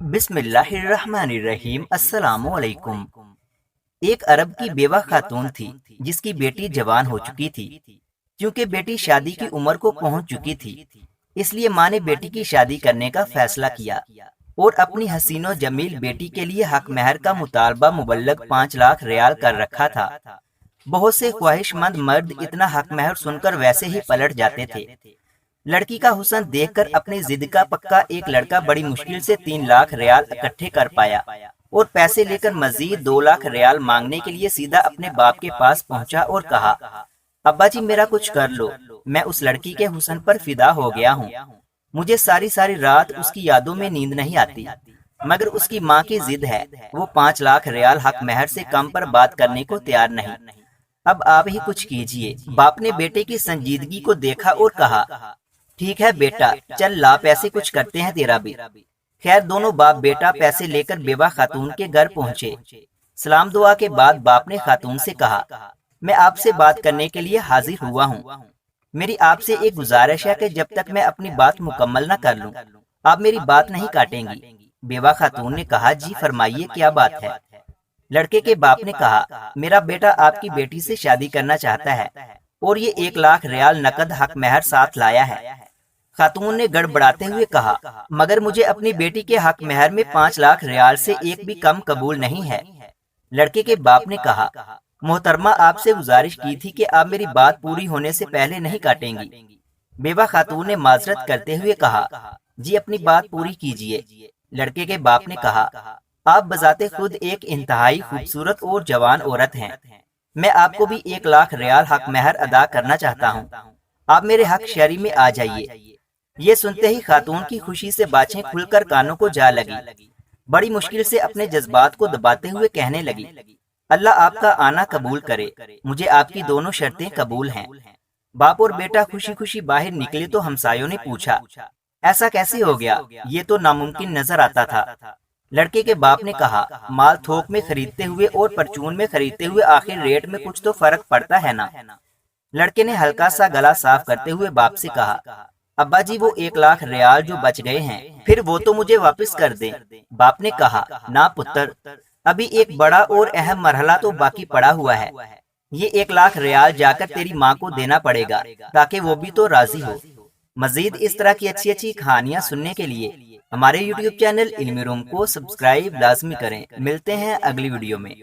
बिस्मिल्लाहिर्रहमानिर्रहीम। अस्सलाम वालेकुम। एक अरब की बेवा खातून थी जिसकी बेटी जवान हो चुकी थी। क्योंकि बेटी शादी की उम्र को पहुंच चुकी थी, इसलिए माँ ने बेटी की शादी करने का फैसला किया और अपनी हसीनो जमील बेटी के लिए हक महर का मुतालबा मुबल्लग 5 लाख रियाल कर रखा था। बहुत से ख्वाहिशमंद मर्द इतना हक महर सुनकर वैसे ही पलट जाते थे। लड़की का हुस्न देखकर अपनी जिद का पक्का एक लड़का बड़ी मुश्किल से 3 लाख रियाल इकट्ठे कर पाया और पैसे लेकर मजीद 2 लाख रियाल मांगने के लिए सीधा अपने बाप के पास पहुंचा और कहा, अब्बा जी मेरा कुछ कर लो, मैं उस लड़की के हुस्न पर फिदा हो गया हूँ। मुझे सारी सारी रात उसकी यादों में नींद नहीं आती, मगर उसकी माँ की जिद है, वो 5 लाख रियाल हक महर से कम पर बात करने को तैयार नहीं। अब आप ही कुछ कीजिए। बाप ने बेटे की संजीदगी को देखा और कहा, ठीक है बेटा, चल ला पैसे कुछ करते हैं तेरा भी। खैर दोनों बाप बेटा पैसे लेकर बेवा खातून के घर पहुंचे। सलाम दुआ के बाद बाप ने खातून से कहा, मैं आपसे बात करने के लिए हाजिर हुआ हूँ। मेरी आपसे एक गुजारिश है कि जब तक मैं अपनी बात मुकम्मल न कर लूँ, आप मेरी बात नहीं काटेंगी। बेवा खातून ने कहा, जी फरमाइए क्या बात है। लड़के के बाप ने कहा, मेरा बेटा आपकी बेटी से शादी करना चाहता है और ये 1 लाख रियाल नकद हक महर साथ लाया है। खातून ने गड़बड़ाते हुए कहा, मगर मुझे अपनी बेटी के हक महर में 5 लाख रियाल से एक भी कम कबूल नहीं है। लड़के के बाप ने कहा, मोहतरमा आपसे गुजारिश की थी कि आप मेरी बात पूरी होने से पहले नहीं काटेंगी। बेवा खातून ने माजरत करते हुए कहा, जी अपनी बात पूरी कीजिए। लड़के के बाप ने कहा, आप बजाते खुद एक इंतहाई खूबसूरत और जवान औरत हैं। मैं आपको भी 1 लाख रियाल हक महर अदा करना चाहता हूँ। आप मेरे हक शरी में आ जाइए। ये सुनते ही खातून की खुशी से बाछें खुलकर कानों को जा लगी। बड़ी मुश्किल से अपने जज्बात को दबाते हुए कहने लगी, अल्लाह आपका आना कबूल करे, मुझे आपकी दोनों शर्तें कबूल हैं। बाप और बेटा खुशी खुशी बाहर निकले तो हमसायों ने पूछा, ऐसा कैसे हो गया, ये तो नामुमकिन नजर आता था। लड़के के बाप ने कहा, माल थोक में खरीदते हुए और परचून में खरीदते हुए आखिर रेट में कुछ तो फर्क पड़ता है ना। लड़के ने हल्का सा गला साफ करते हुए बाप से कहा, अब्बा जी वो 1 लाख रियाल जो बच गए हैं, फिर वो तो मुझे वापस कर दें। बाप ने कहा, ना पुत्र, अभी एक बड़ा और अहम मरहला तो बाकी पड़ा हुआ है। ये 1 लाख रियाल जाकर तेरी माँ को देना पड़ेगा ताकि वो भी तो राजी हो। मजीद इस तरह की अच्छी अच्छी कहानियाँ सुनने के लिए हमारे YouTube चैनल इल्मी रूम को सब्सक्राइब लाजमी करें। मिलते हैं अगली वीडियो में।